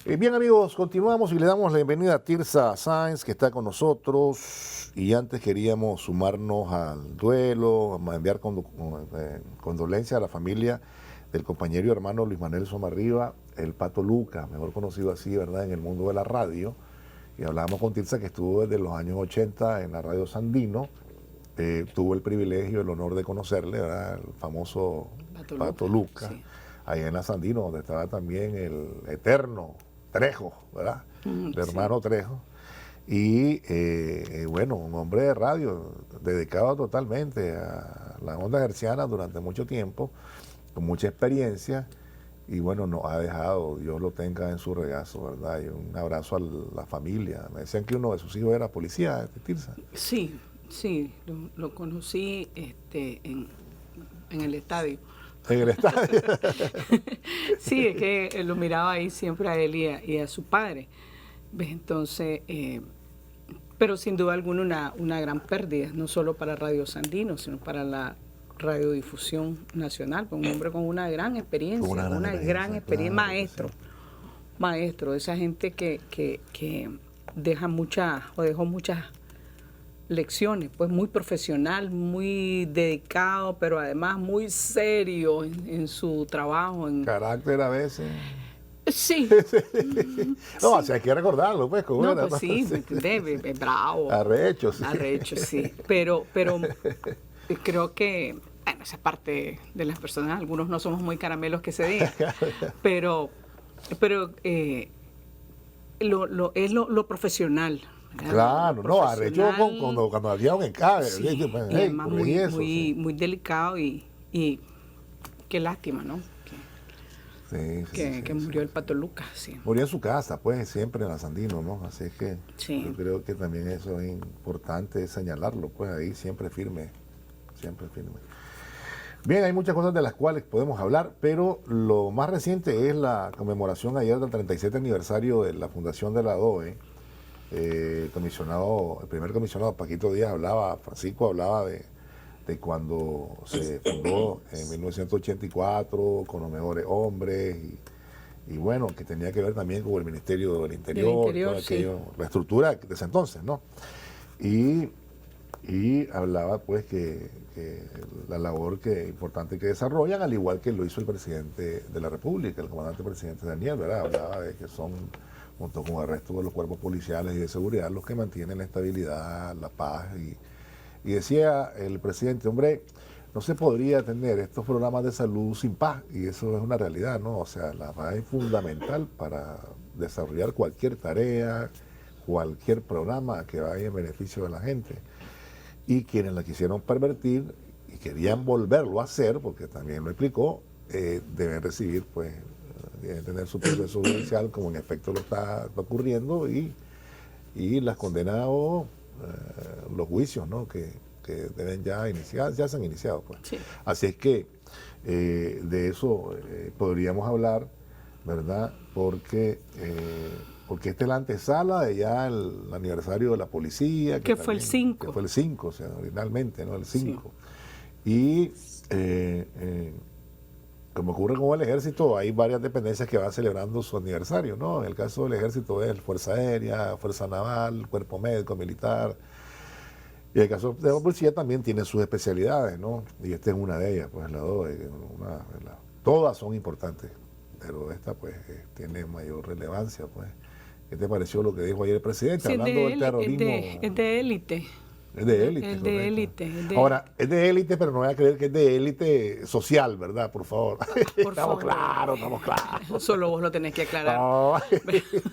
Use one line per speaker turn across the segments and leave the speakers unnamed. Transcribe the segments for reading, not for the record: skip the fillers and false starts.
Bien amigos, continuamos y le damos la bienvenida a Tirsa Sáenz, que está con nosotros. Y antes queríamos sumarnos al duelo, enviar condolencias a la familia del compañero y hermano Luis Manuel Somarriba, el Pato Luca, mejor conocido así, ¿verdad?, en el mundo de la radio. Y hablábamos con Tirsa, que estuvo desde los años 80 en la radio Sandino. Tuvo el privilegio, el honor de conocerle, ¿verdad?, el famoso Pato Luca, sí, ahí en la Sandino, donde estaba también el eterno Trejo, ¿verdad? El hermano, sí, Trejo. Y bueno, un hombre de radio, dedicado totalmente a la onda herciana durante mucho tiempo, con mucha experiencia, y bueno, nos ha dejado, Dios lo tenga en su regazo, ¿verdad? Y un abrazo a la familia. Me decían que uno de sus hijos era policía, Tirsa.
Sí, sí, lo conocí en el estadio.
En el estadio.
Sí, es que lo miraba ahí siempre a él y a su padre. ¿Ves? Entonces, pero sin duda alguna una gran pérdida, no solo para Radio Sandino, sino para la radiodifusión nacional, un hombre con una gran experiencia, una gran experiencia, claro, maestro, de esa gente que dejó muchas lecciones, pues muy profesional, muy dedicado, pero además muy serio en su trabajo.
Carácter a veces.
Sí.
No, sí, hay que recordarlo, pues.
No, pues sí, es bravo.
Arrecho, sí.
Arrecho, sí. Pero creo que, bueno, esa parte de las personas, algunos no somos muy caramelos que se diga, pero es lo profesional.
Claro, no, arrecho cuando había un encaje.
Sí, y además muy delicado y qué lástima, ¿no? Que murió el Pato Lucas, sí.
Murió en su casa, pues, siempre en la Sandino, ¿no? Así es que sí, yo creo que también eso es importante señalarlo, pues ahí siempre firme, siempre firme. Bien, hay muchas cosas de las cuales podemos hablar, pero lo más reciente es la conmemoración ayer del 37 aniversario de la fundación de la DOE. El primer comisionado, Paquito Díaz, Francisco hablaba de cuando se fundó en 1984 con los mejores hombres y bueno, que tenía que ver también con el Ministerio del Interior, todo aquello, sí, la estructura de ese entonces, ¿no? Y hablaba pues que la labor importante que desarrollan, al igual que lo hizo el presidente de la República, el comandante presidente Daniel, ¿verdad? Hablaba de que son, junto con el resto de los cuerpos policiales y de seguridad, los que mantienen la estabilidad, la paz. Y decía el presidente, hombre, no se podría tener estos programas de salud sin paz, y eso es una realidad, ¿no? O sea, la paz es fundamental para desarrollar cualquier tarea, cualquier programa que vaya en beneficio de la gente. Y quienes la quisieron pervertir y querían volverlo a hacer, porque también lo explicó, deben recibir, pues, deben tener su proceso judicial, como en efecto lo está ocurriendo, y las condenas o los juicios, ¿no?, que deben ya iniciar, ya se han iniciado, pues. Sí. Así es que de eso podríamos hablar, ¿verdad? Porque esta es la antesala de ya el aniversario de la policía.
Que fue el 5.
Que fue el 5, o sea, originalmente, ¿no? El 5. Sí. Y como ocurre con el ejército, hay varias dependencias que van celebrando su aniversario, ¿no? En el caso del ejército es Fuerza Aérea, Fuerza Naval, Cuerpo Médico, Militar. Y en el caso de la policía también tiene sus especialidades, ¿no? Y esta es una de ellas, pues la DOE. Todas son importantes, pero esta pues tiene mayor relevancia, pues. ¿Qué te pareció lo que dijo ayer el presidente, sí, hablando del terrorismo?
Es de élite.
Es de élite.
Es de élite.
Ahora, es de élite, pero no voy a creer que es de élite social, ¿verdad? Por favor. Estamos claros.
Solo vos lo tenés que aclarar.
No,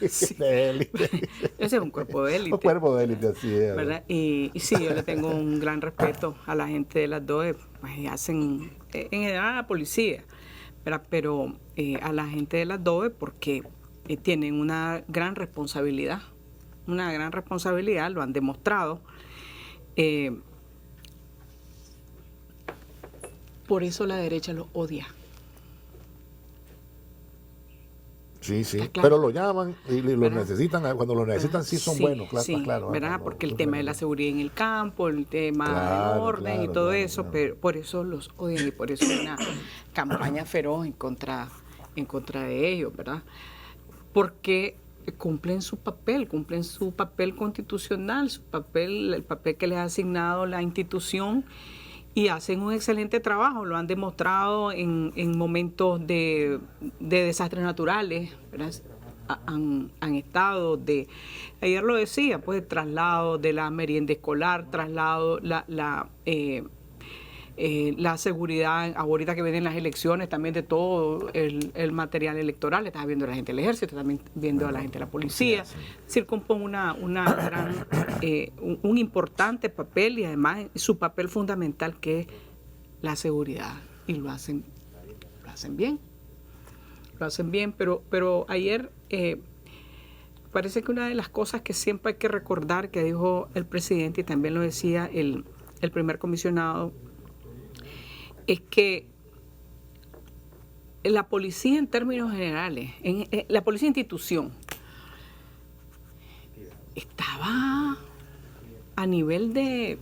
sí. De élite.
Ese es un cuerpo de élite.
Un cuerpo de élite, así es.
¿Verdad? Y sí, yo le tengo un gran respeto a la gente de las DOE. Pues hacen, en general a la policía, ¿verdad? Pero a la gente de las DOE porque tienen una gran responsabilidad. Lo han demostrado. Por eso la derecha los odia.
Sí, pero lo llaman y los necesitan, cuando los necesitan sí son buenos, claro.
¿Verdad? Porque el tema de la seguridad en el campo, el tema del orden y todo eso, pero por eso los odian y por eso hay una campaña feroz en contra de ellos, ¿verdad? porque cumplen su papel constitucional, el papel que les ha asignado la institución, y hacen un excelente trabajo. Lo han demostrado en momentos de desastres naturales, ¿verdad? Han estado ayer lo decía, pues traslado de la merienda escolar, traslado, la seguridad, ahorita que vienen las elecciones, también de todo el material electoral. Estás viendo a la gente del ejército, también viendo a la gente de la policía. Es decir, compone un importante papel, y además su papel fundamental, que es la seguridad, y lo hacen bien. Lo hacen bien, pero ayer parece que una de las cosas que siempre hay que recordar, que dijo el presidente, y también lo decía el primer comisionado, es que la policía, en términos generales, la policía institución, estaba a nivel de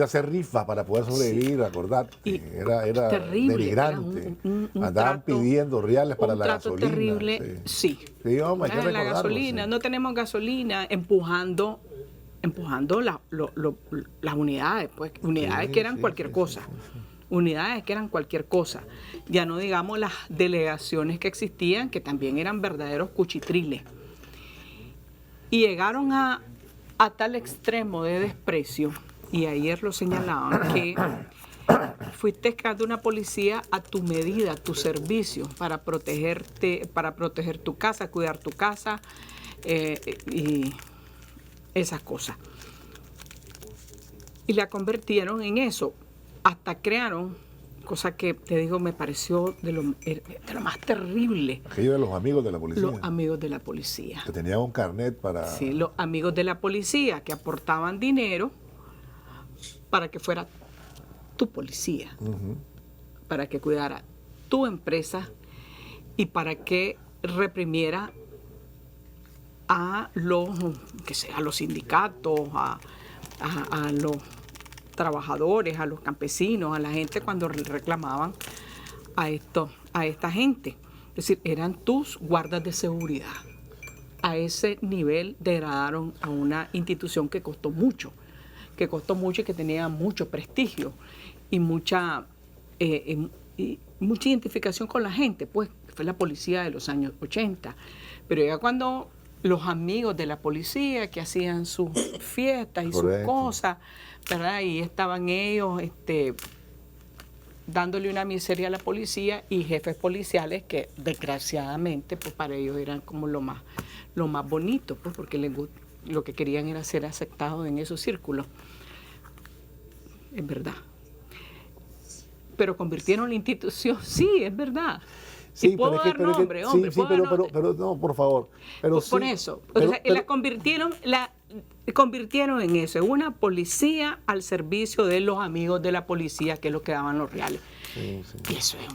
hacer
rifas para poder sobrevivir, acordate. Era
terrible,
denigrante.
Un
Andaban pidiendo reales para la gasolina.
Un trato terrible, sí.
Hombre, hay que
la gasolina, sí. No tenemos gasolina, empujando las unidades, pues, unidades que eran cualquier cosa. Unidades que eran cualquier cosa. Ya no digamos las delegaciones que existían, que también eran verdaderos cuchitriles. Y llegaron a tal extremo de desprecio, y ayer lo señalaban, que fuiste creando una policía a tu medida, a tu servicio, para protegerte, para proteger tu casa, cuidar tu casa, y esas cosas. Y la convirtieron en eso. Hasta crearon, cosa que te digo, me pareció de lo más terrible.
Aquello de los amigos de la policía.
Los amigos de la policía.
Que tenían un carnet para...
Sí, los amigos de la policía, que aportaban dinero para que fuera tu policía, para que cuidara tu empresa y para que reprimiera a los sindicatos, a los trabajadores, a los campesinos, a la gente cuando reclamaban a esta gente. Es decir, eran tus guardas de seguridad. A ese nivel degradaron a una institución que costó mucho y que tenía mucho prestigio y mucha identificación con la gente, pues fue la policía de los años 80. Pero ya cuando los amigos de la policía, que hacían sus fiestas y sus cosas, ¿verdad? Y estaban ellos dándole una miseria a la policía, y jefes policiales que desgraciadamente pues para ellos eran como lo más bonito, pues porque lo que querían era ser aceptados en esos círculos. Es verdad. Pero convirtieron la institución, sí, es verdad.
Sí,
y puedo dar nombre, hombre.
Sí, pero no, por favor. Pero
por eso. La convirtieron en eso, en una policía al servicio de los amigos de la policía, que es lo que daban los reales. Sí. Y eso es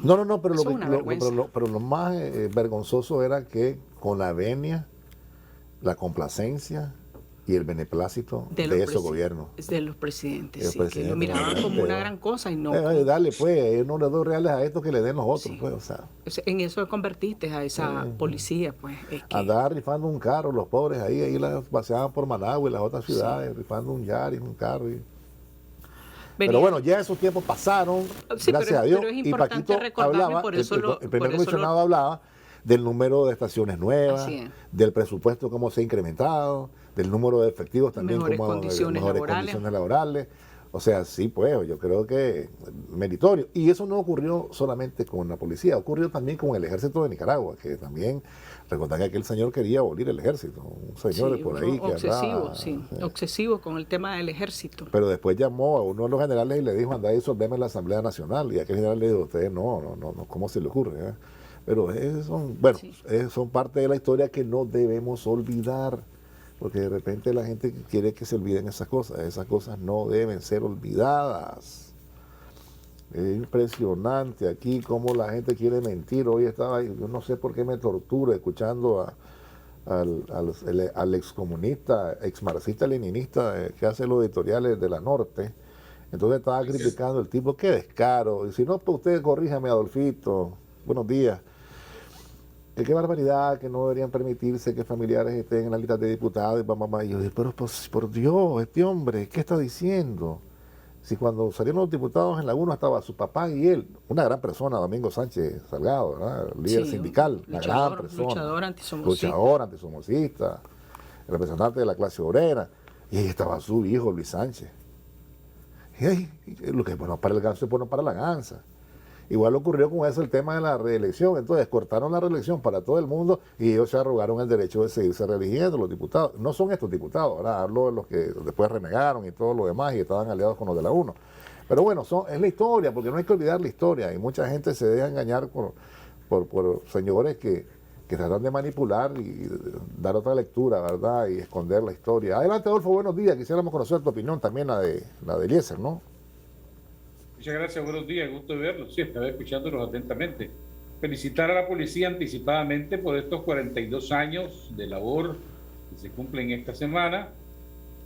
pero lo más vergonzoso era que con la venia, la complacencia y el beneplácito de esos gobiernos.
De los presidentes, que lo miraban como una gran cosa y no...
dale, pues, yo no le doy reales a estos que le den los otros, pues, o sea.
En eso convertiste a esa policía, pues.
Andaba rifando un carro, los pobres ahí la paseaban por Managua y las otras ciudades, rifando un Yaris, un carro. Pero bueno, ya esos tiempos pasaron, gracias a Dios.
Pero es importante recordarlo, por eso
el primer comisionado hablaba del número de estaciones nuevas, del presupuesto cómo se ha incrementado, del número de efectivos también,
mejores condiciones
laborales. O sea, sí, pues yo creo que meritorio. Y eso no ocurrió solamente con la policía, ocurrió también con el ejército de Nicaragua, que también, recordad que aquel señor quería abolir el ejército, un señor por ahí que
obsesivo, obsesivo con el tema del ejército.
Pero después llamó a uno de los generales y le dijo, andá y disolveme la Asamblea Nacional, y aquel general le dijo, ustedes no, ¿cómo se le ocurre? Pero son parte de la historia que no debemos olvidar, porque de repente la gente quiere que se olviden esas cosas no deben ser olvidadas. Es impresionante aquí cómo la gente quiere mentir. Hoy yo no sé por qué me torturo escuchando al excomunista, exmarxista leninista que hace los editoriales de la Norte. Entonces estaba criticando el tipo, qué descaro. Y si no, pues usted corríjame, Adolfito, buenos días. que qué barbaridad, que no deberían permitirse que familiares estén en la lista de diputados y mamá. Y yo dije, pero pues, por Dios, este hombre, ¿qué está diciendo? Si cuando salieron los diputados en la 1 estaba su papá y él, una gran persona, Domingo Sánchez Salgado, ¿verdad? Líder sindical, una gran persona. Luchador antisomocista, representante de la clase obrera. Y ahí estaba su hijo, Luis Sánchez. Y lo que es bueno para el ganso es bueno para la gansa. Igual ocurrió con eso el tema de la reelección. Entonces cortaron la reelección para todo el mundo y ellos se arrogaron el derecho de seguirse reeligiendo, los diputados. No son estos diputados, ¿verdad? Hablo de los que después renegaron y todo lo demás y estaban aliados con los de la 1. Pero bueno, es la historia, porque no hay que olvidar la historia. Y mucha gente se deja engañar por señores que tratan de manipular y dar otra lectura, ¿verdad? Y esconder la historia. Adelante, Adolfo, buenos días. Quisiéramos conocer tu opinión también, la de Eliezer, ¿no?
Muchas gracias, buenos días, gusto de verlos. Sí, estaba escuchándolos atentamente. Felicitar a la policía anticipadamente por estos 42 años de labor que se cumplen esta semana.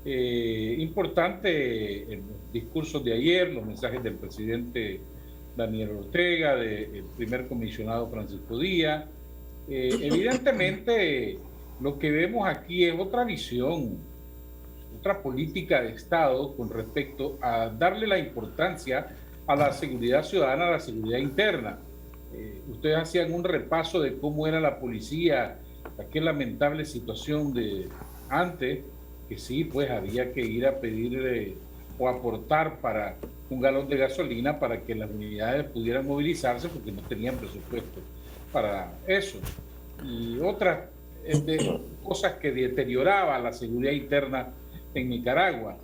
Importante en los discursos de ayer, los mensajes del presidente Daniel Ortega, del primer comisionado Francisco Díaz. Evidentemente, lo que vemos aquí es otra visión, otra política de Estado con respecto a darle la importancia a la seguridad ciudadana, a la seguridad interna. Ustedes hacían un repaso de cómo era la policía, aquella lamentable situación de antes, que sí, pues había que ir a pedir o aportar para un galón de gasolina para que las unidades pudieran movilizarse porque no tenían presupuesto para eso. Y otras cosas que deterioraban la seguridad interna en Nicaragua.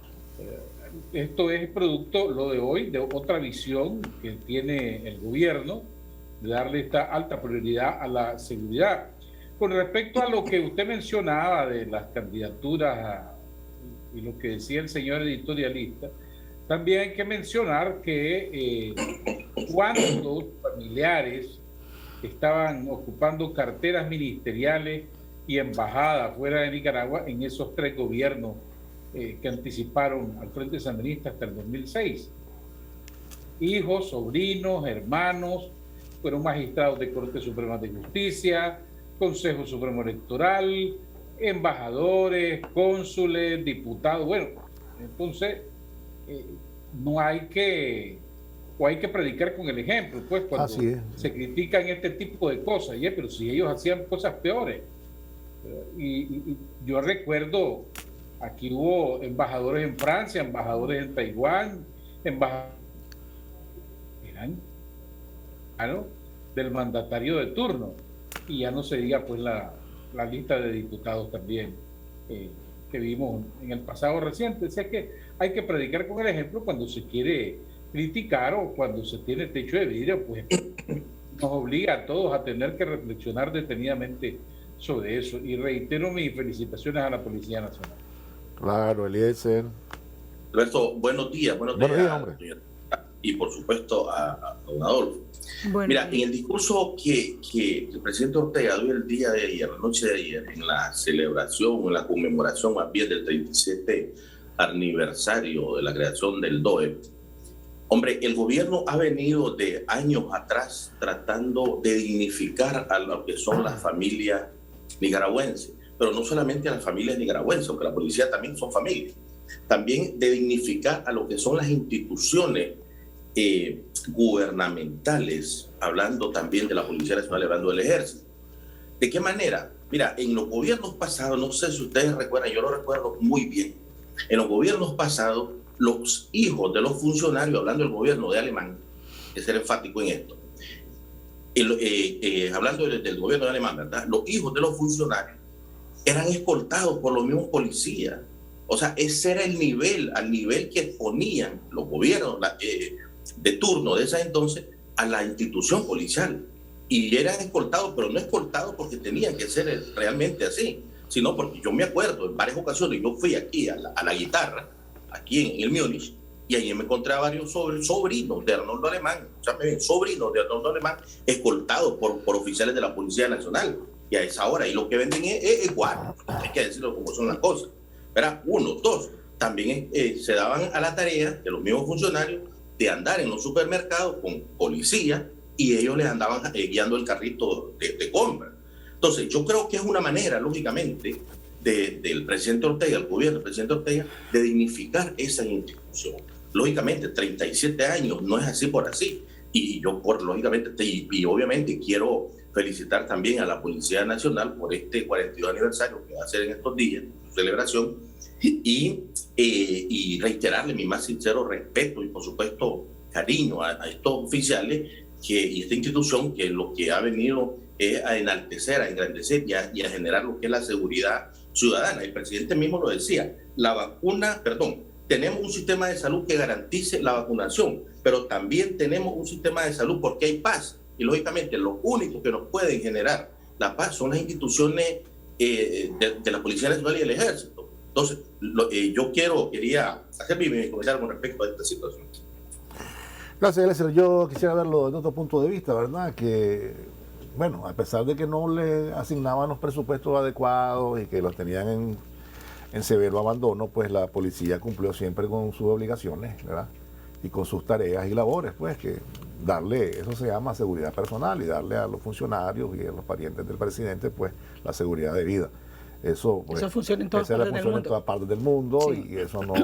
Esto es producto, lo de hoy, de otra visión que tiene el gobierno, de darle esta alta prioridad a la seguridad. Con respecto a lo que usted mencionaba de las candidaturas y lo que decía el señor editorialista, también hay que mencionar que cuántos familiares estaban ocupando carteras ministeriales y embajadas fuera de Nicaragua en esos 3 gobiernos que anticiparon al Frente Sandinista hasta el 2006. Hijos, sobrinos, hermanos, fueron magistrados de Corte Suprema de Justicia, Consejo Supremo Electoral, embajadores, cónsules, diputados. Bueno, entonces no hay que, o hay que predicar con el ejemplo, pues cuando se critican este tipo de cosas, pero si ellos hacían cosas peores. Y yo recuerdo, aquí hubo embajadores en Francia, embajadores en Taiwán, embajadores del mandatario de turno, y ya no se diga pues la lista de diputados también que vimos en el pasado reciente. O sea que hay que predicar con el ejemplo cuando se quiere criticar o cuando se tiene techo de vidrio, pues nos obliga a todos a tener que reflexionar detenidamente sobre eso. Y reitero mis felicitaciones a la Policía Nacional.
Claro, Eliezer.
Alberto, buenos días,
hombre.
Y por supuesto a don Adolfo. Mira, en el discurso que el presidente Ortega dio el día de ayer, la noche de ayer, en la celebración, en la conmemoración más bien del 37 aniversario de la creación del DOE, hombre, el gobierno ha venido de años atrás tratando de dignificar a lo que son las familias nicaragüenses, pero no solamente a las familias nicaragüenses, aunque la policía también son familias, también de dignificar a lo que son las instituciones gubernamentales, hablando también de la Policía Nacional, hablando del Ejército. ¿De qué manera? Mira, en los gobiernos pasados, no sé si ustedes recuerdan, yo lo recuerdo muy bien, en los gobiernos pasados, los hijos de los funcionarios, hablando del gobierno de Alemán, que ser enfático en esto, hablando del gobierno de Alemán, ¿verdad? Los hijos de los funcionarios eran escoltados por los mismos policías. O sea, ese era el nivel, al nivel que ponían los gobiernos de turno de ese entonces a la institución policial. Y eran escoltados, pero no escoltados porque tenían que ser realmente así, sino porque yo me acuerdo en varias ocasiones, yo fui aquí a la guitarra, aquí en el Múnich, y ahí me encontré a varios sobrinos de Arnoldo Alemán, o sea, sobrinos de Arnoldo Alemán, escoltados por oficiales de la Policía Nacional. Y a esa hora, y lo que venden es igual, hay que decirlo como son las cosas. ¿Verdad? 1, 2, también se daban a la tarea de los mismos funcionarios de andar en los supermercados con policía y ellos les andaban guiando el carrito de compra. Entonces, yo creo que es una manera, lógicamente, del presidente Ortega, el gobierno del presidente Ortega, de dignificar esa institución. Lógicamente, 37 años no es así por así. Y yo, lógicamente, y obviamente quiero felicitar también a la Policía Nacional por este 42 aniversario que va a ser en estos días, su celebración, y reiterarle mi más sincero respeto y, por supuesto, cariño a estos oficiales y esta institución que lo que ha venido es a enaltecer, a engrandecer y a generar lo que es la seguridad ciudadana. El presidente mismo lo decía, tenemos un sistema de salud que garantice la vacunación, pero también tenemos un sistema de salud porque hay paz. Y lógicamente los únicos que nos pueden generar la paz son las instituciones de la Policía Nacional y el Ejército. Entonces, yo quería hacer mi comentario con respecto a esta situación.
Gracias, Eliezer. Yo quisiera verlo desde otro punto de vista, ¿verdad? Que, bueno, a pesar de que no le asignaban los presupuestos adecuados y que los tenían en severo abandono, pues la policía cumplió siempre con sus obligaciones, ¿verdad? Y con sus tareas y labores, pues que eso se llama seguridad personal y darle a los funcionarios y a los parientes del presidente, pues la seguridad de vida. Eso
funciona en todas
partes del mundo, sí. Y eso no...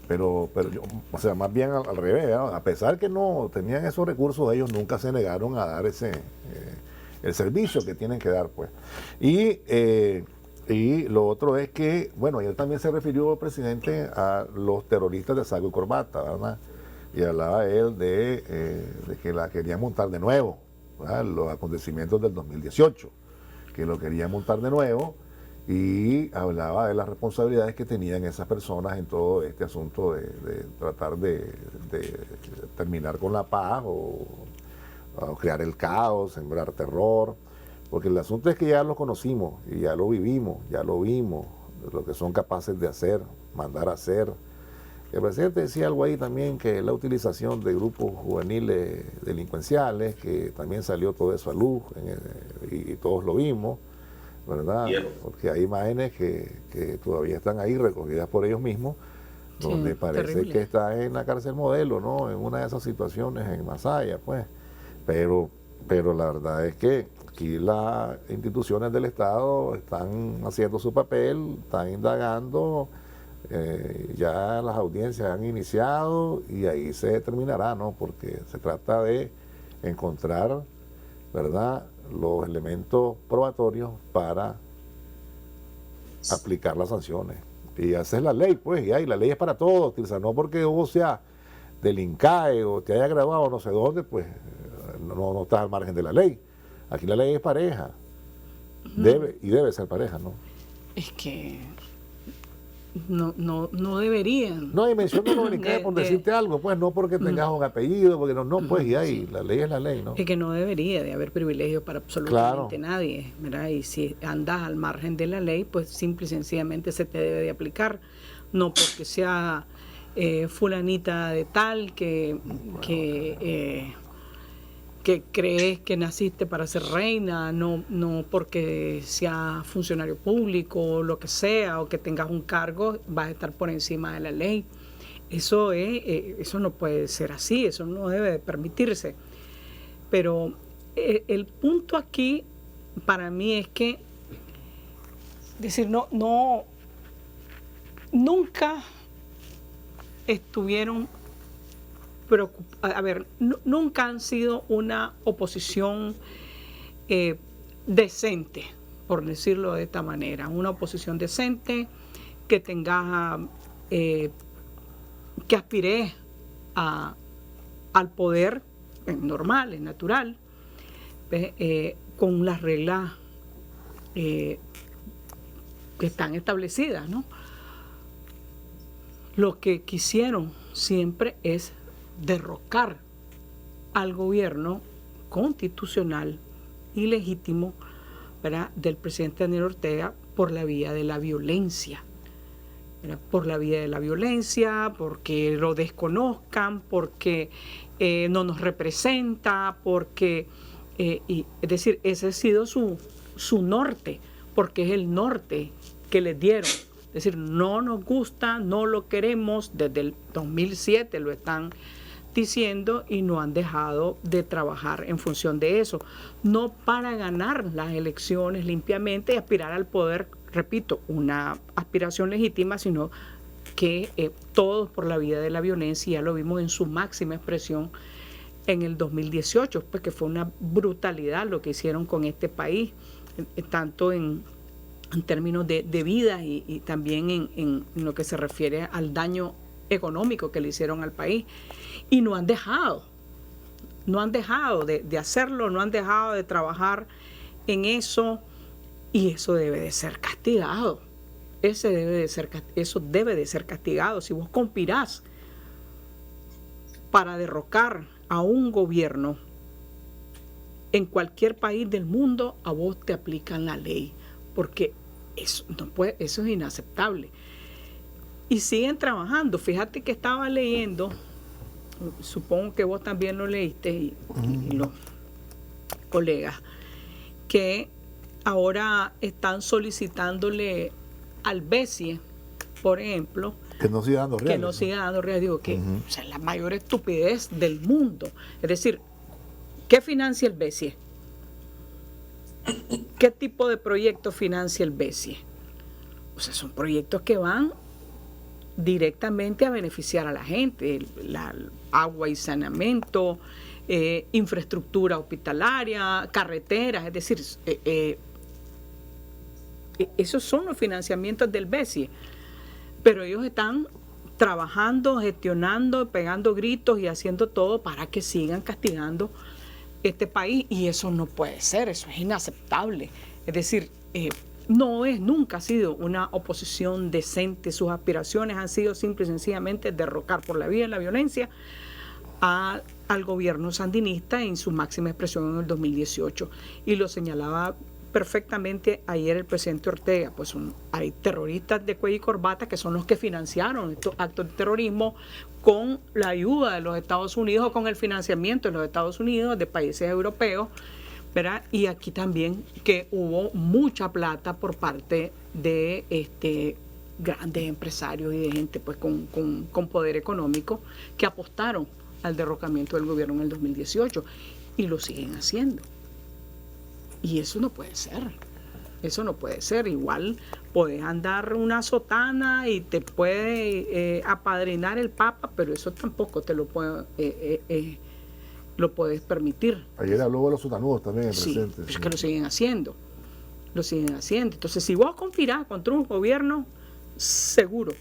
Pero yo, o sea, más bien al revés, ¿no? A pesar que no tenían esos recursos, ellos nunca se negaron a dar el servicio que tienen que dar, pues. Y lo otro es que, bueno, ayer también se refirió el presidente a los terroristas de saco y corbata, ¿verdad? Y hablaba él de que la querían montar de nuevo, ¿verdad? Los acontecimientos del 2018, que lo querían montar de nuevo, y hablaba de las responsabilidades que tenían esas personas en todo este asunto de tratar de terminar con la paz o crear el caos, sembrar terror, porque el asunto es que ya lo conocimos y ya lo vivimos, ya lo vimos, lo que son capaces de hacer, mandar a hacer. El presidente decía algo ahí también, que la utilización de grupos juveniles delincuenciales, que también salió todo eso a luz y todos lo vimos, ¿verdad? Porque hay imágenes que todavía están ahí recogidas por ellos mismos, donde parece terrible. Que está en la cárcel modelo, ¿no? En una de esas situaciones en Masaya, pues. Pero la verdad es que aquí las instituciones del Estado están haciendo su papel, están indagando, ya las audiencias han iniciado y ahí se determinará, ¿no? Porque se trata de encontrar, ¿verdad?, los elementos probatorios para aplicar las sanciones. Y esa es la ley, pues, y la ley es para todos, Tirsa, no porque vos sea del INCAE o te haya graduado no sé dónde, pues no estás al margen de la ley. Aquí la ley es pareja, debe ser pareja, ¿no?
Es que no deberían.
No, y menciono el INCAE por decirte algo, pues no porque tengas un apellido, porque pues y ahí, la ley es la ley, ¿no?
Es que no debería de haber privilegios para absolutamente nadie, ¿verdad? Y si andas al margen de la ley, pues simple y sencillamente se te debe de aplicar, no porque sea fulanita de tal que crees que naciste para ser reina, no porque sea funcionario público o lo que sea, o que tengas un cargo, vas a estar por encima de la ley. Eso no puede ser así, eso no debe de permitirse. Pero el punto aquí para mí es que, nunca estuvieron nunca han sido una oposición decente, por decirlo de esta manera, una oposición decente que tenga, que aspire al poder normal, es natural, con las reglas que están establecidas, ¿no? Lo que quisieron siempre es derrocar al gobierno constitucional y legítimo, ¿verdad?, del presidente Daniel Ortega por la vía de la violencia, ¿verdad? Por la vía de la violencia, porque lo desconozcan, porque no nos representa, porque, es decir, ese ha sido su norte, porque es el norte que les dieron. Es decir, no nos gusta, no lo queremos, desde el 2007 lo están diciendo y no han dejado de trabajar en función de eso. No para ganar las elecciones limpiamente y aspirar al poder, repito, una aspiración legítima, sino que todos por la vía de la violencia, ya lo vimos en su máxima expresión en el 2018, pues que fue una brutalidad lo que hicieron con este país, tanto en términos de vida y también en lo que se refiere al daño económico que le hicieron al país. Y no han dejado de hacerlo, no han dejado de trabajar en eso, y eso debe de ser castigado. Eso debe de ser castigado. Si vos conspirás para derrocar a un gobierno en cualquier país del mundo, a vos te aplican la ley, porque eso es inaceptable. Y siguen trabajando. Fíjate que estaba leyendo, supongo que vos también lo leíste y los colegas, que ahora están solicitándole al BESIE, por ejemplo,
que no siga dando reales.
Que no siga dando reales. Digo que o sea, la mayor estupidez del mundo. Es decir, ¿qué financia el BESIE? ¿Qué tipo de proyectos financia el BESIE? O sea, son proyectos que van directamente a beneficiar a la gente, agua y saneamiento, infraestructura hospitalaria, carreteras, es decir, esos son los financiamientos del BESIE, pero ellos están trabajando, gestionando, pegando gritos y haciendo todo para que sigan castigando este país, y eso no puede ser, eso es inaceptable. Es decir, nunca ha sido una oposición decente. Sus aspiraciones han sido simple y sencillamente derrocar por la vía de la violencia al gobierno sandinista en su máxima expresión en el 2018. Y lo señalaba perfectamente ayer el presidente Ortega, pues hay terroristas de cuello y corbata que son los que financiaron estos actos de terrorismo con la ayuda de los Estados Unidos o con el financiamiento de los Estados Unidos, de países europeos, ¿verdad? Y aquí también que hubo mucha plata por parte de grandes empresarios y de gente pues con poder económico que apostaron al derrocamiento del gobierno en el 2018 y lo siguen haciendo. Y eso no puede ser. Eso no puede ser. Igual puedes andar una sotana y te puede apadrinar el Papa, pero eso tampoco te lo puedes permitir.
Ayer habló de los sotanudos también el presidente.
Pero es que lo siguen haciendo. Lo siguen haciendo. Entonces, si vos conspirás contra un gobierno, seguro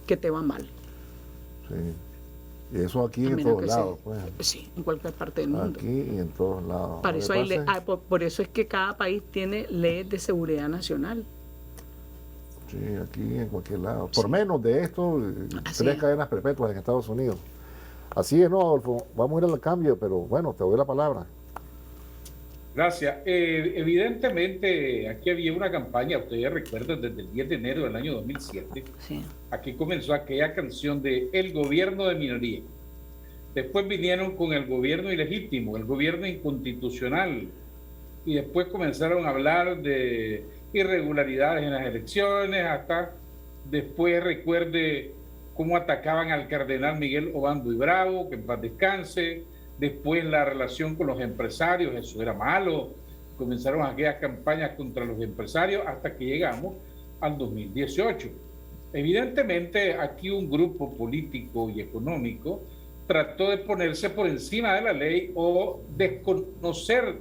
que te va mal.
Sí. Y eso aquí en todos lados. Pues.
Sí, en cualquier parte del mundo.
Aquí y en todos lados.
Para eso por eso es que cada país tiene leyes de seguridad nacional.
Sí, aquí en cualquier lado. Por menos de esto, 3 cadenas perpetuas en Estados Unidos. Así es, ¿no, Adolfo? Vamos a ir al cambio, pero bueno, te doy la palabra.
Gracias. Evidentemente, aquí había una campaña, ustedes recuerdan, desde el 10 de enero del año 2007. Sí. Aquí comenzó aquella canción de El gobierno de minoría. Después vinieron con el gobierno ilegítimo, el gobierno inconstitucional. Y después comenzaron a hablar de irregularidades en las elecciones, hasta después recuerde cómo atacaban al cardenal Miguel Obando y Bravo, que en paz descanse. Después la relación con los empresarios, eso era malo. Comenzaron aquellas campañas contra los empresarios hasta que llegamos al 2018. Evidentemente aquí un grupo político y económico trató de ponerse por encima de la ley o desconocer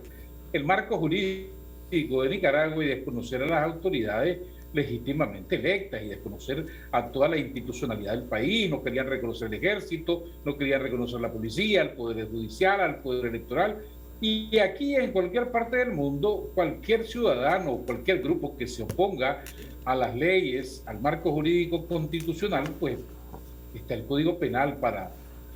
el marco jurídico de Nicaragua y desconocer a las autoridades legítimamente electas y desconocer a toda la institucionalidad del país. No querían reconocer el ejército, no querían reconocer la policía, el poder judicial, al poder electoral. Y aquí en cualquier parte del mundo, cualquier ciudadano, cualquier grupo que se oponga a las leyes, al marco jurídico constitucional, pues está el Código Penal para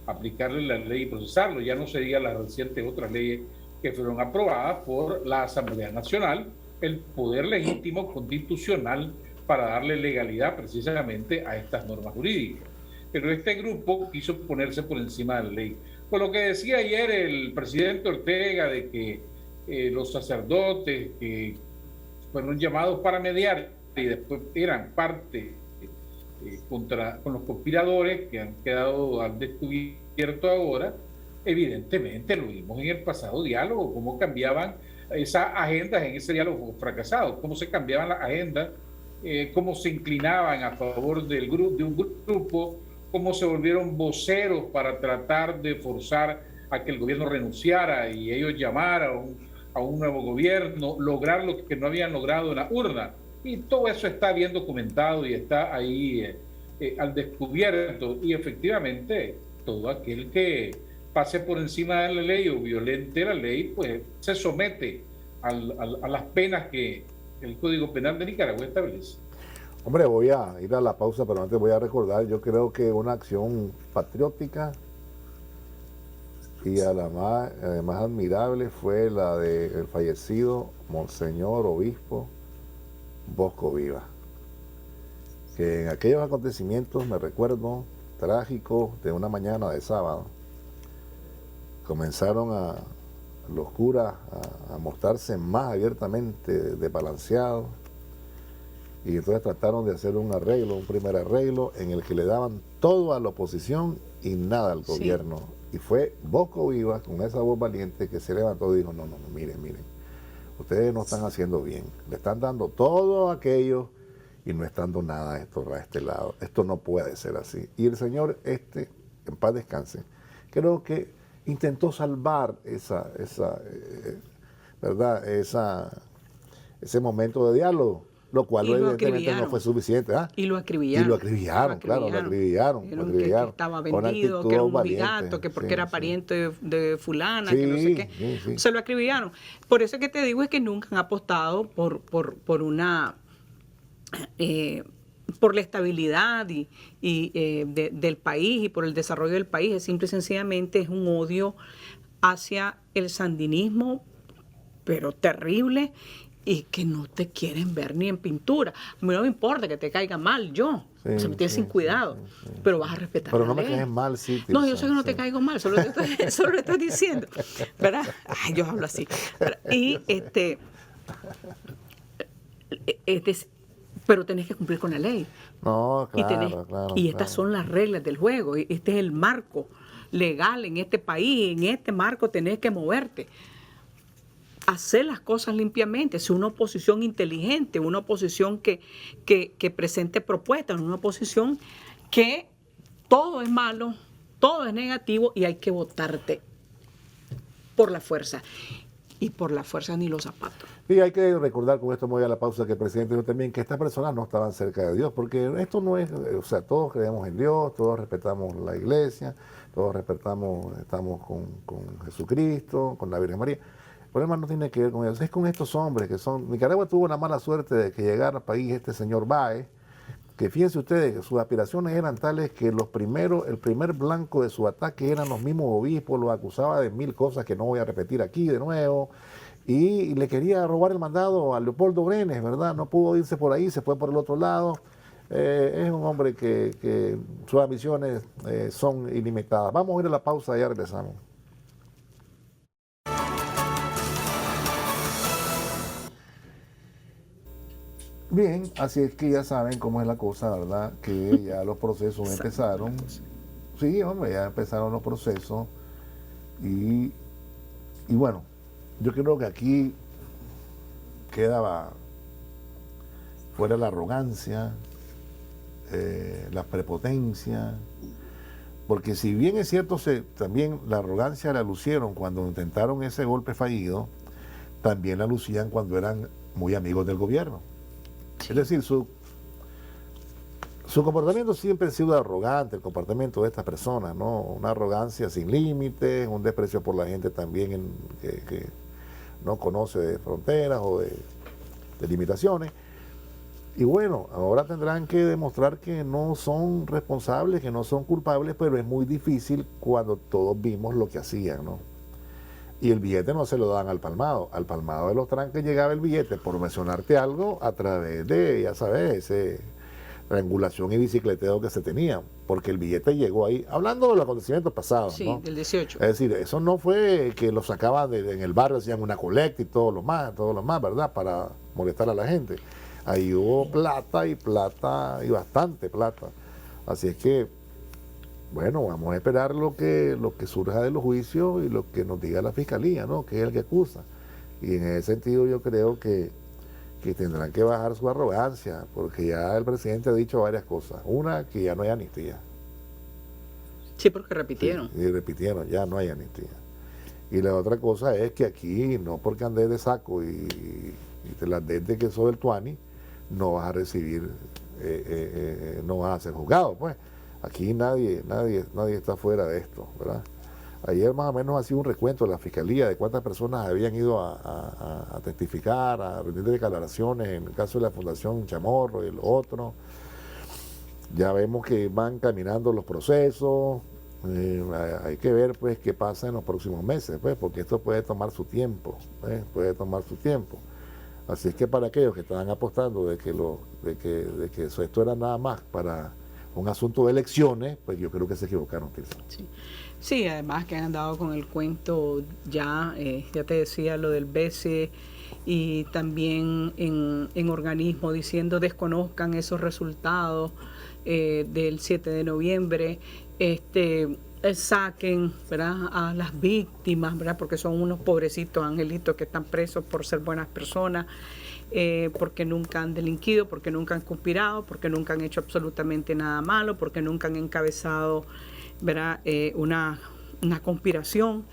aplicarle la ley y procesarlo. Ya no se diga las recientes otras leyes que fueron aprobadas por la Asamblea Nacional, el poder legítimo constitucional para darle legalidad precisamente a estas normas jurídicas. Pero este grupo quiso ponerse por encima de la ley. Con lo que decía ayer el presidente Ortega de que los sacerdotes que fueron llamados para mediar y después eran parte con los conspiradores que han quedado al descubierto cierto ahora, evidentemente lo vimos en el pasado diálogo, cómo cambiaban esas agendas en ese diálogo fracasado, cómo se cambiaban las agendas, cómo se inclinaban a favor de un grupo, cómo se volvieron voceros para tratar de forzar a que el gobierno renunciara y ellos llamar a un nuevo gobierno, lograr lo que no habían logrado en la urna. Y todo eso está bien documentado y está ahí al descubierto. Y efectivamente, todo aquel que pase por encima de la ley o violente la ley, pues se somete a las penas que el Código Penal de Nicaragua establece.
Hombre, voy a ir a la pausa, pero antes voy a recordar, yo creo que una acción patriótica y a la más admirable fue la del fallecido Monseñor Obispo Bosco Vivas, que en aquellos acontecimientos, me recuerdo, trágicos de una mañana de sábado, comenzaron los curas a mostrarse más abiertamente desbalanceados, y entonces trataron de hacer un primer arreglo en el que le daban todo a la oposición y nada al gobierno. Y fue Bosco Vivas, con esa voz valiente, que se levantó y dijo, no, miren, ustedes no están haciendo bien, le están dando todo aquello y no están dando nada a este lado. Esto no puede ser así. Y el señor en paz descanse, creo que intentó salvar ese momento de diálogo, lo cual evidentemente no fue suficiente.
Y lo acribillaron.
Lo acribillaron.
Que estaba vendido, que era un bigato, que porque era pariente de fulana, que no sé qué. Sí. Se lo acribillaron. Por eso que te digo es que nunca han apostado por la estabilidad del país y por el desarrollo del país. Es simple y sencillamente es un odio hacia el sandinismo, pero terrible, y que no te quieren ver ni en pintura. A mí no me importa que te caiga mal, se me tiene sin cuidado, pero vas a respetar.
Pero no me caes mal, sí.
No, yo sé que no te caigo mal, solo le estoy diciendo, ¿verdad? Ay, yo hablo así. Y pero tenés que cumplir con la ley.
No, claro.
Y estas son las reglas del juego. Este es el marco legal en este país. En este marco tenés que moverte. Hacer las cosas limpiamente. Ser una oposición inteligente, una oposición que presente propuestas, una oposición que todo es malo, todo es negativo y hay que votarte por la fuerza. Y por la fuerza ni los zapatos.
Y hay que recordar, con esto me voy a la pausa, que el presidente dijo también que estas personas no estaban cerca de Dios, porque esto no es, o sea, todos creemos en Dios, todos respetamos la iglesia, todos estamos con Jesucristo, con la Virgen María. El problema no tiene que ver con ellos, es con estos hombres que son... Nicaragua tuvo la mala suerte de que llegara al país este señor Báez, que fíjense ustedes que sus aspiraciones eran tales que el primer blanco de su ataque eran los mismos obispos, los acusaba de 1000 cosas que no voy a repetir aquí de nuevo, y le quería robar el mandado a Leopoldo Brenes, ¿verdad? No pudo irse por ahí, se fue por el otro lado. Es un hombre que sus ambiciones son ilimitadas. Vamos a ir a la pausa y ya regresamos. Bien, así es que ya saben cómo es la cosa, ¿verdad? Que ya los procesos empezaron. Sí, hombre, ya empezaron los procesos. Y bueno, yo creo que aquí quedaba fuera la arrogancia, la prepotencia, porque si bien es cierto, también la arrogancia la lucieron cuando intentaron ese golpe fallido, también la lucían cuando eran muy amigos del gobierno. Es decir, su comportamiento siempre ha sido arrogante, el comportamiento de estas personas, ¿no? Una arrogancia sin límites, un desprecio por la gente también que no conoce de fronteras o de limitaciones. Y bueno, ahora tendrán que demostrar que no son responsables, que no son culpables, pero es muy difícil cuando todos vimos lo que hacían, ¿no? Y el billete no se lo dan al palmado de los tranques llegaba el billete, por mencionarte algo, a través de, ya sabes, ese triangulación y bicicleteo que se tenía, porque el billete llegó ahí, hablando de los acontecimientos pasados,
sí,
¿no?
Del 18.
Es decir, eso no fue que lo sacaban en el barrio, hacían una colecta y todo lo más, ¿verdad? Para molestar a la gente. Ahí hubo plata y bastante plata. Así es que Bueno, vamos a esperar lo que surja de los juicios y lo que nos diga la fiscalía, ¿no? Que es el que acusa. Y en ese sentido yo creo que tendrán que bajar su arrogancia, porque ya el presidente ha dicho varias cosas. Una, que ya no hay amnistía.
Sí, porque repitieron.
Sí, y repitieron, ya no hay amnistía. Y la otra cosa es que aquí, no porque andes de saco y te las des de que sos el tuani, no vas a recibir, no vas a ser juzgado, pues. Aquí nadie está fuera de esto, ¿verdad? Ayer más o menos ha sido un recuento de la fiscalía de cuántas personas habían ido a testificar, a rendir declaraciones en el caso de la Fundación Chamorro y el otro. Ya vemos que van caminando los procesos. Hay que ver pues qué pasa en los próximos meses, pues, porque esto puede tomar su tiempo, puede tomar su tiempo. Así es que para aquellos que estaban apostando de que esto era nada más para un asunto de elecciones, pues yo creo que se equivocaron, Tirsa.
Sí, además que han andado con el cuento ya te decía lo del BCE y también en organismos diciendo desconozcan esos resultados del 7 de noviembre, saquen, ¿verdad?, a las víctimas, ¿verdad?, porque son unos pobrecitos angelitos que están presos por ser buenas personas, porque nunca han delinquido, porque nunca han conspirado, porque nunca han hecho absolutamente nada malo, porque nunca han encabezado, ¿verdad?, una conspiración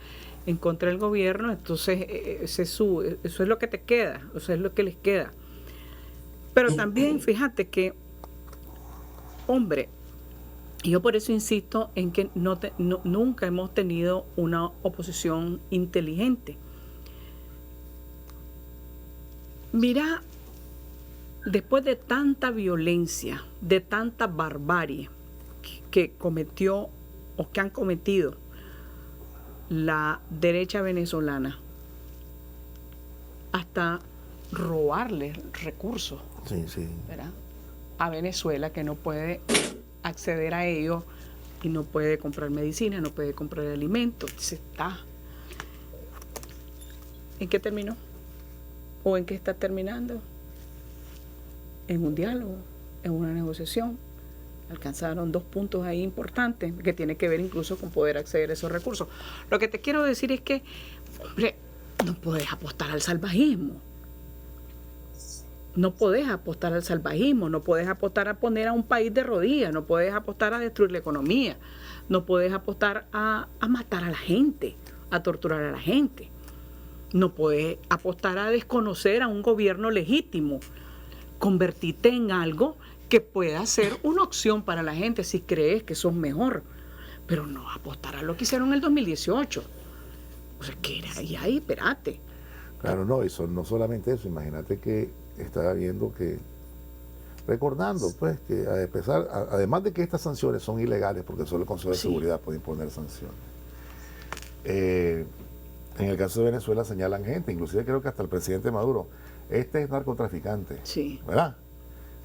en contra del gobierno. Entonces eso es lo que te queda, eso es lo que les queda. Pero también fíjate que, hombre, yo por eso insisto en que nunca hemos tenido una oposición inteligente. Mira, después de tanta violencia, de tanta barbarie que cometió o que han cometido la derecha venezolana, hasta robarle recursos, ¿verdad?, a Venezuela, que no puede acceder a ellos y no puede comprar medicina, no puede comprar alimentos. ¿En qué terminó? ¿O en qué está terminando? En un diálogo, en una negociación. Alcanzaron 2 puntos ahí importantes que tiene que ver incluso con poder acceder a esos recursos. Lo que te quiero decir es que, hombre, no puedes apostar al salvajismo. No puedes apostar al salvajismo, no puedes apostar a poner a un país de rodillas, no puedes apostar a destruir la economía, no puedes apostar a matar a la gente, a torturar a la gente. No puedes apostar a desconocer a un gobierno legítimo. Convertirte en algo que pueda ser una opción para la gente si crees que sos mejor, pero no apostar a lo que hicieron en el 2018. O sea, que era ahí, espérate.
Claro, no, eso no solamente eso, imagínate que estaba viendo recordando pues que además de que estas sanciones son ilegales porque solo el Consejo de Seguridad puede imponer sanciones, en el caso de Venezuela señalan gente, inclusive creo que hasta el presidente Maduro, este es narcotraficante, ¿verdad?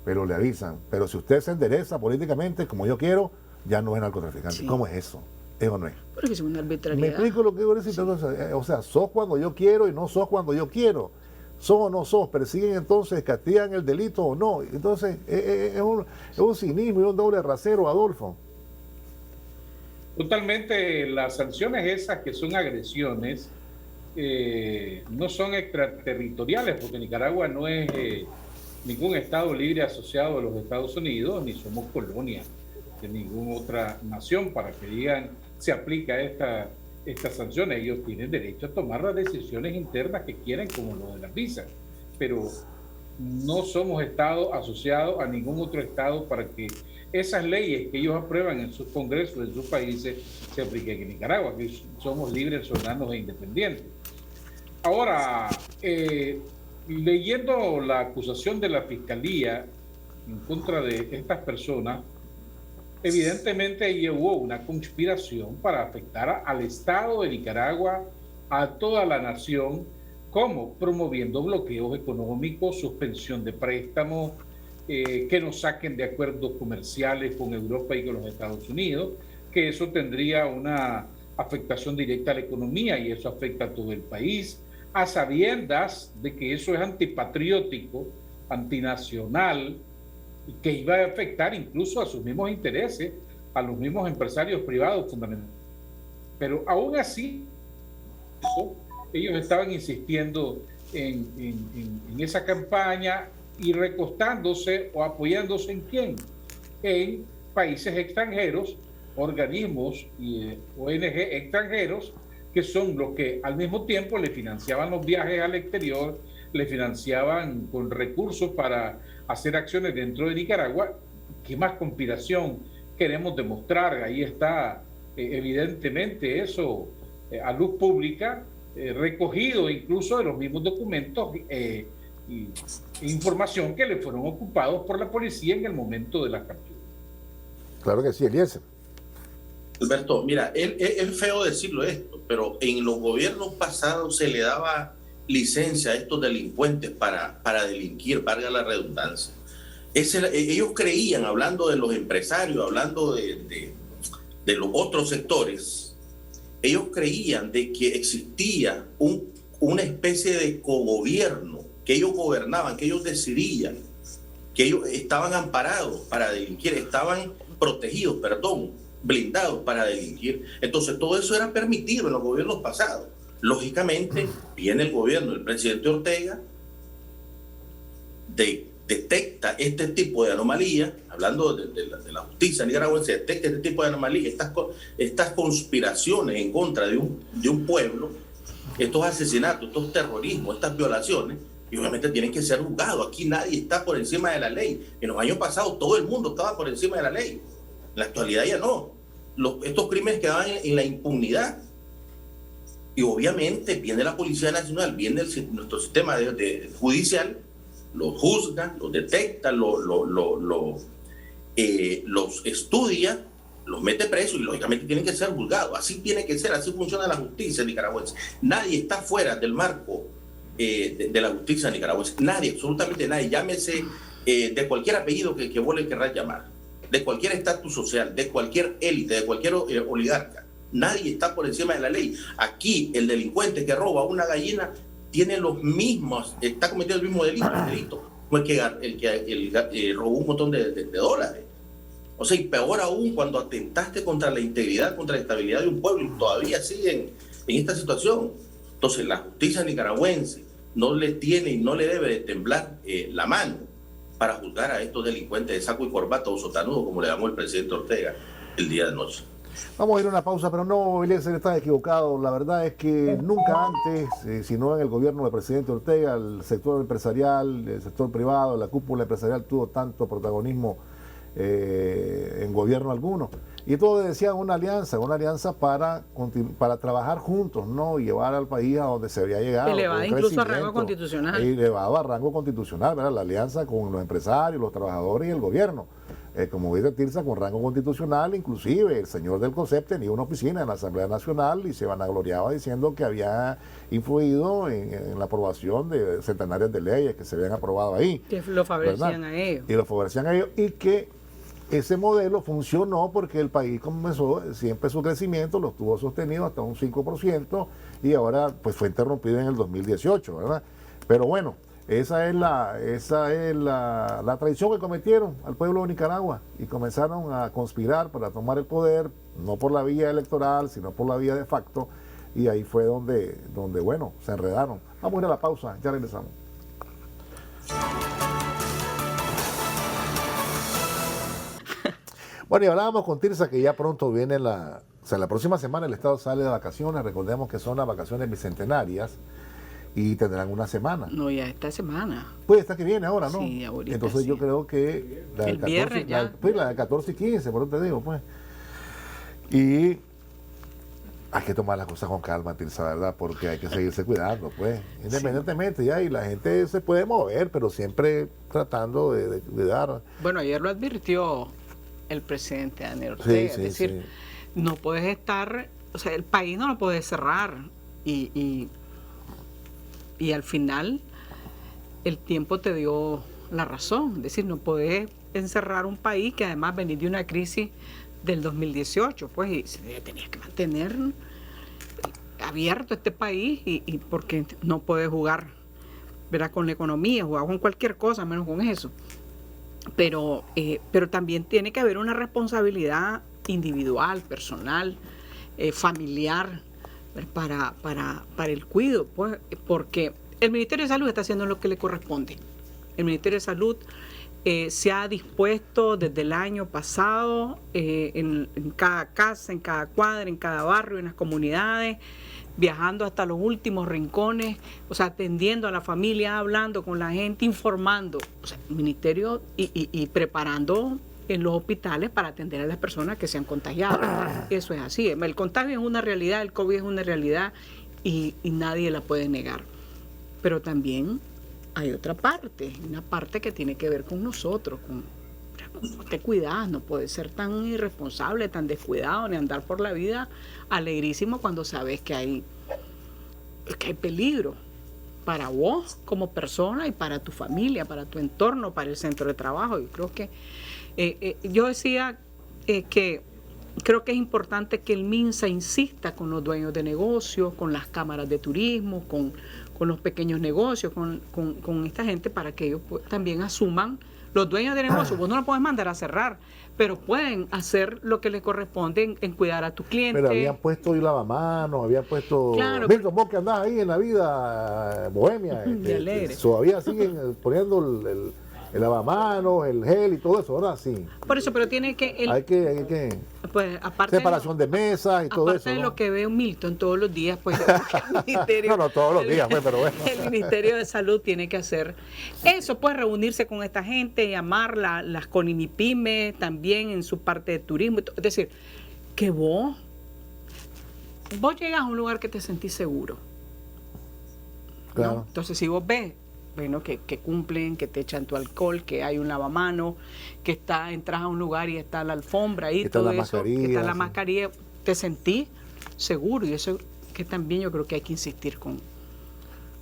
Pero le avisan, pero si usted se endereza políticamente como yo quiero, ya no es narcotraficante. ¿Cómo es eso? ¿Eso no es?
Porque es una arbitrariedad.
Me explico lo que digo, o sea, sos cuando yo quiero y no sos cuando yo quiero. ¿Sos o no sos? ¿Persiguen entonces, castigan el delito o no? Entonces, es un cinismo y un doble rasero, Adolfo.
Totalmente, las sanciones esas que son agresiones no son extraterritoriales, porque Nicaragua no es ningún estado libre asociado a los Estados Unidos, ni somos colonia de ninguna otra nación para que digan se aplica estas sanciones. Ellos tienen derecho a tomar las decisiones internas que quieran, como lo de las visas, pero no somos estado asociado a ningún otro estado para que esas leyes que ellos aprueban en sus congresos, en sus países, se apliquen en Nicaragua, que somos libres, soberanos e independientes. Ahora, leyendo la acusación de la Fiscalía en contra de estas personas, evidentemente hubo una conspiración para afectar al Estado de Nicaragua, a toda la nación, como promoviendo bloqueos económicos, suspensión de préstamos, que nos saquen de acuerdos comerciales con Europa y con los Estados Unidos, que eso tendría una afectación directa a la economía y eso afecta a todo el país, a sabiendas de que eso es antipatriótico, antinacional, que iba a afectar incluso a sus mismos intereses, a los mismos empresarios privados fundamentalmente. Pero aún así, ellos estaban insistiendo en esa campaña y recostándose o apoyándose en quién, en países extranjeros, organismos y ONG extranjeros, que son los que al mismo tiempo le financiaban los viajes al exterior, le financiaban con recursos para hacer acciones dentro de Nicaragua. ¿Qué más conspiración queremos demostrar? Ahí está evidentemente eso a luz pública, recogido incluso de los mismos documentos e información que le fueron ocupados por la policía en el momento de la captura.
Claro que sí, Eliezer.
Alberto, mira, es feo decirlo esto, pero en los gobiernos pasados se le daba licencia a estos delincuentes para delinquir, valga la redundancia. Ellos creían, hablando de los empresarios, hablando de los otros sectores, ellos creían de que existía una especie de cogobierno, que ellos gobernaban, que ellos decidían, que ellos estaban amparados para delinquir, estaban protegidos, blindados para delinquir. Entonces todo eso era permitido en los gobiernos pasados. Lógicamente viene el gobierno del presidente Ortega, detecta este tipo de anomalías, hablando de la justicia nicaragüense, detecta este tipo de anomalías, estas conspiraciones en contra de un pueblo, estos asesinatos, estos terrorismos, estas violaciones, y obviamente tienen que ser juzgados. Aquí nadie está por encima de la ley. En los años pasados todo el mundo estaba por encima de la ley. En la actualidad ya no. Estos crímenes quedaban en la impunidad. Y obviamente viene la Policía Nacional, viene nuestro sistema judicial, los juzga, los detecta, los estudia, los mete presos y lógicamente tienen que ser juzgados. Así tiene que ser, así funciona la justicia nicaragüense. Nadie está fuera del marco de la justicia nicaragüense. Nadie, absolutamente nadie. Llámese de cualquier apellido que vos le querrás llamar, de cualquier estatus social, de cualquier élite, de cualquier oligarca. Nadie está por encima de la ley. Aquí el delincuente que roba una gallina tiene los mismos, está cometiendo el mismo delito, no es que el robó un montón de dólares. O sea, y peor aún cuando atentaste contra la integridad, contra la estabilidad de un pueblo y todavía siguen en esta situación. Entonces la justicia nicaragüense no le tiene y no le debe de temblar la mano para juzgar a estos delincuentes de saco y corbata o sotanudo, como le llamó el presidente Ortega el día de noche.
Vamos a ir a una pausa, pero no, Eliezer, está equivocado. La verdad es que nunca antes, sino en el gobierno del presidente Ortega, el sector empresarial, el sector privado, la cúpula empresarial tuvo tanto protagonismo en gobierno alguno. Y todo decía una alianza para trabajar juntos, ¿no? Y llevar al país a donde se había llegado.
Elevada incluso a rango constitucional.
Elevado a rango constitucional, ¿verdad? La alianza con los empresarios, los trabajadores y el gobierno. Como dice Tirsa, con rango constitucional, inclusive el señor del COSEP tenía una oficina en la Asamblea Nacional y se vanagloriaba diciendo que había influido en la aprobación de centenares de leyes que se habían aprobado ahí.
Que lo favorecían a ellos.
Y lo favorecían a ellos y que ese modelo funcionó porque el país comenzó siempre su crecimiento, lo estuvo sostenido hasta un 5% y ahora pues fue interrumpido en el 2018, ¿verdad? Pero bueno, esa es la traición que cometieron al pueblo de Nicaragua y comenzaron a conspirar para tomar el poder, no por la vía electoral, sino por la vía de facto, y ahí fue donde bueno, se enredaron. Vamos a ir a la pausa, ya regresamos. Bueno, y hablábamos con Tirsa que ya pronto viene la próxima semana el Estado sale de vacaciones, recordemos que son las vacaciones bicentenarias, y tendrán una semana.
No, ya esta semana.
Pues esta que viene ahora, ¿no?
Sí, ahorita.
Entonces
sí.
Yo creo que la del 14, la del 14 y 15, por eso te digo, pues. Y hay que tomar las cosas con calma, Tirsa, ¿verdad? Porque hay que seguirse cuidando, pues. Independientemente, ya, y la gente se puede mover, pero siempre tratando de dar.
Bueno, ayer lo advirtió el presidente Daniel Ortega, es decir, no puedes estar, o sea, el país no lo puedes cerrar y al final el tiempo te dio la razón, es decir, no puedes encerrar un país que además venía de una crisis del 2018, pues, y se tenía que mantener abierto este país y porque no puedes jugar, ¿verdad?, con la economía, jugar con cualquier cosa, menos con eso. Pero también tiene que haber una responsabilidad individual, personal, familiar, para el cuidado, pues, porque el Ministerio de Salud está haciendo lo que le corresponde. El Ministerio de Salud se ha dispuesto desde el año pasado en cada casa, en cada cuadra, en cada barrio, en las comunidades, viajando hasta los últimos rincones, o sea, atendiendo a la familia, hablando con la gente, informando, o sea, el Ministerio y preparando en los hospitales para atender a las personas que se han contagiado. Eso es así. El contagio es una realidad, el COVID es una realidad y nadie la puede negar. Pero también hay otra parte, una parte que tiene que ver con nosotros, con cómo te cuidas, no puedes ser tan irresponsable, tan descuidado, ni andar por la vida alegrísimo cuando sabes que hay peligro para vos como persona y para tu familia, para tu entorno, para el centro de trabajo. Yo creo que yo decía que creo que es importante que el MINSA insista con los dueños de negocios, con las cámaras de turismo, con los pequeños negocios, con esta gente, para que ellos también asuman, los dueños de negocios. Vos no lo puedes mandar a cerrar, pero pueden hacer lo que les corresponde en cuidar a tu cliente.
Pero habían puesto hoy lavamanos, habían puesto...
Claro,
Milton, vos que andás ahí en la vida bohemia, todavía siguen poniendo el lavamanos, el gel y todo eso, ahora sí.
Por eso, pero tiene que...
Hay que
pues, aparte
separación de mesas y todo eso.
Aparte de
¿no?
lo que veo Milton todos los días, pues el ministerio...
no todos los días, pues, pero bueno.
El Ministerio de Salud tiene que hacer eso, pues reunirse con esta gente, llamar las CONIMIPYME también en su parte de turismo. Es decir, que vos llegas a un lugar que te sentís seguro.
Claro.
¿No? Entonces, si vos ves, bueno, que cumplen, que te echan tu alcohol, que hay un lavamano, que entras a un lugar y está la alfombra ahí,
está
todo
la
eso,
mascarilla,
que está la
sí.
mascarilla, te sentís seguro. Y eso que también yo creo que hay que insistir con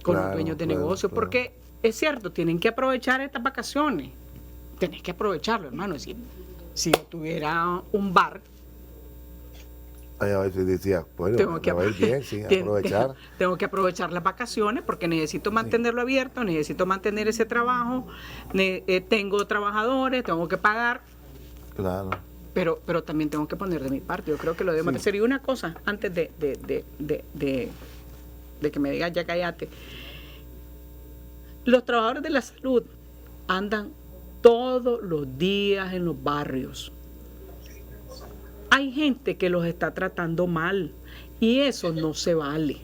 los dueños de negocios, porque es cierto, tienen que aprovechar estas vacaciones. Tenés que aprovecharlo, hermano. Si yo tuviera un bar,
a veces decía, bueno,
tengo que
va a ir bien, sí, aprovechar.
Tengo que aprovechar las vacaciones porque necesito mantenerlo abierto, necesito mantener ese trabajo, tengo trabajadores, tengo que pagar.
Claro.
Pero también tengo que poner de mi parte. Yo creo que lo debemos hacer. Y una cosa, antes de que me digas ya cállate. Los trabajadores de la salud andan todos los días en los barrios. Hay gente que los está tratando mal y eso no se vale.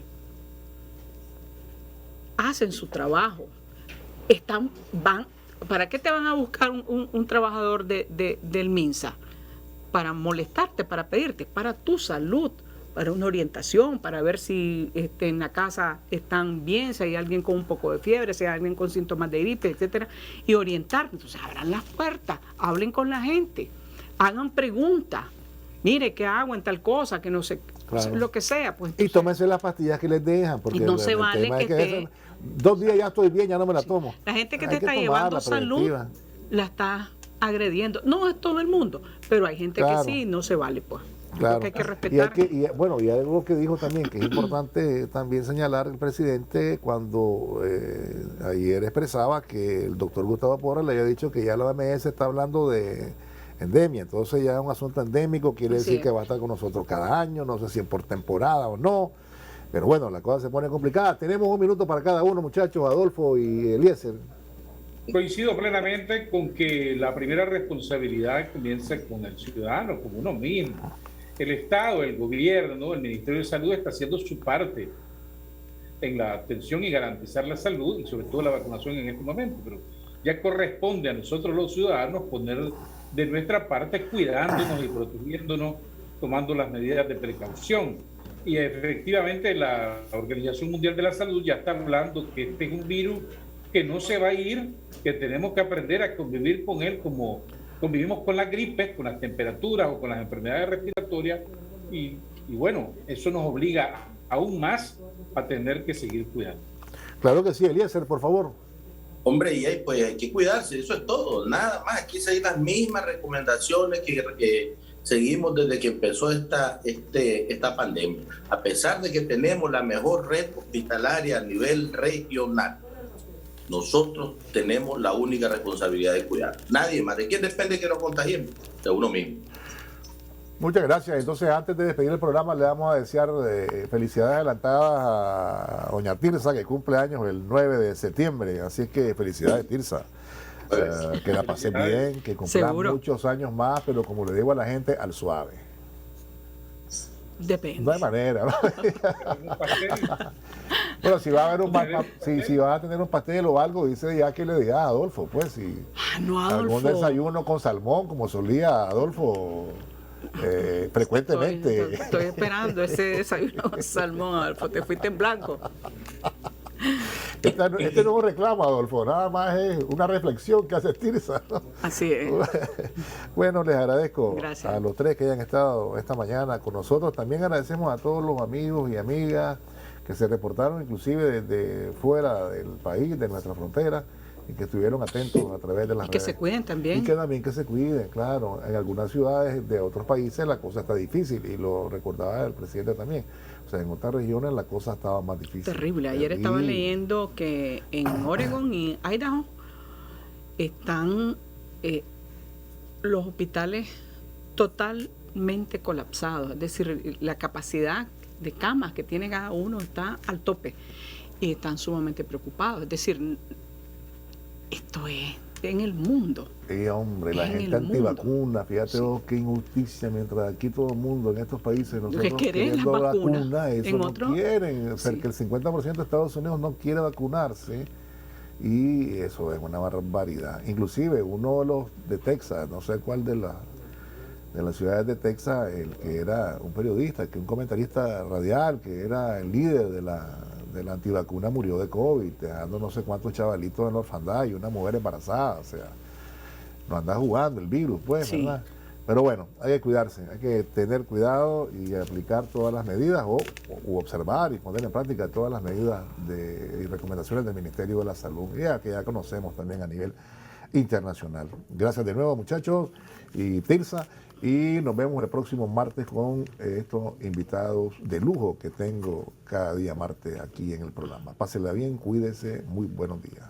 Hacen su trabajo. ¿Para qué te van a buscar un trabajador del MINSA? Para molestarte, para pedirte, para tu salud, para una orientación, para ver si en la casa están bien, si hay alguien con un poco de fiebre, si hay alguien con síntomas de gripe, etcétera, y orientar. Entonces abran las puertas, hablen con la gente, hagan preguntas. Mire, ¿qué hago en tal cosa? Que no sé, claro, lo que sea. Pues, entonces,
y tómense las pastillas que les dejan. Porque
y no se vale que
2 días ya estoy bien, ya no me la tomo.
La gente que te está llevando salud la está agrediendo. No es todo el mundo, pero hay gente que sí, no se vale, pues.
Claro.
Que hay que respetar.
Y algo que dijo también, que es importante también señalar el presidente cuando ayer expresaba que el doctor Gustavo Porras le había dicho que ya la OMS está hablando de endemia, entonces ya es un asunto endémico, quiere decir que va a estar con nosotros cada año, no sé si es por temporada o no, pero bueno, la cosa se pone complicada. Tenemos 1 minuto para cada uno, muchachos, Adolfo y Eliezer.
Coincido plenamente con que la primera responsabilidad comienza con el ciudadano, con uno mismo. El Estado, el gobierno, el Ministerio de Salud está haciendo su parte en la atención y garantizar la salud y sobre todo la vacunación en este momento, pero ya corresponde a nosotros los ciudadanos poner de nuestra parte cuidándonos y protegiéndonos, tomando las medidas de precaución. Y efectivamente la Organización Mundial de la Salud ya está hablando que este es un virus que no se va a ir, que tenemos que aprender a convivir con él como convivimos con las gripes, con las temperaturas o con las enfermedades respiratorias, y bueno, eso nos obliga aún más a tener que seguir cuidando.
Claro que sí, Eliezer, por favor.
Hombre, y pues hay que cuidarse, eso es todo, nada más. Aquí seguir las mismas recomendaciones que seguimos desde que empezó esta pandemia. A pesar de que tenemos la mejor red hospitalaria a nivel regional, nosotros tenemos la única responsabilidad de cuidar. Nadie más. ¿De quién depende que nos contagiemos? De uno mismo.
Muchas gracias. Entonces, antes de despedir el programa, le vamos a desear felicidades adelantadas a doña Tirsa, que cumple años el 9 de septiembre. Así es que felicidades, Tirsa. Que la pase bien, que cumpla muchos años más, pero como le digo a la gente, al suave.
Depende.
No hay manera, ¿no? Bueno, si va a haber si vas a tener un pastel o algo, dice ya que le diga a Adolfo, pues, si
no, Adolfo.
Algún desayuno con salmón, como solía Adolfo frecuentemente.
Estoy esperando ese desayuno con salmón, Adolfo, te fuiste en blanco.
Este no es un reclamo, Adolfo, nada más es una reflexión que hace Tirsa, ¿no?
Así es.
Bueno, les agradezco
Gracias
a los tres que hayan estado esta mañana con nosotros. También agradecemos a todos los amigos y amigas que se reportaron inclusive desde fuera del país, de nuestra frontera, y que estuvieron atentos a través de las redes.
Y que se cuiden también.
Y que también que se cuiden, claro. En algunas ciudades de otros países la cosa está difícil, y lo recordaba el presidente también. O sea, en otras regiones la cosa estaba más difícil.
Terrible. Ayer estaba leyendo que en Oregon y Idaho están los hospitales totalmente colapsados. Es decir, la capacidad de camas que tiene cada uno está al tope y están sumamente preocupados. Es decir, esto es en el mundo.
Sí, hombre, la gente antivacuna, fíjate vos qué injusticia, mientras aquí todo el mundo en estos países nosotros queriendo vacunar, eso no quieren, o sea, que el 50% de Estados Unidos no quiere vacunarse, y eso es una barbaridad. Inclusive uno de los de Texas, no sé cuál de las ciudades de Texas, el que era un periodista, que un comentarista radial, que era el líder de la antivacuna, murió de COVID, dejando no sé cuántos chavalitos en la orfandad y una mujer embarazada. O sea, no anda jugando el virus, pues, sí. ¿Verdad? Pero bueno, hay que cuidarse, hay que tener cuidado y aplicar todas las medidas o observar y poner en práctica todas las medidas y recomendaciones del Ministerio de la Salud, que ya conocemos también a nivel internacional. Gracias de nuevo, muchachos, y Tirsa. Y nos vemos el próximo martes con estos invitados de lujo que tengo cada día martes aquí en el programa. Pásenla bien, cuídense, muy buenos días.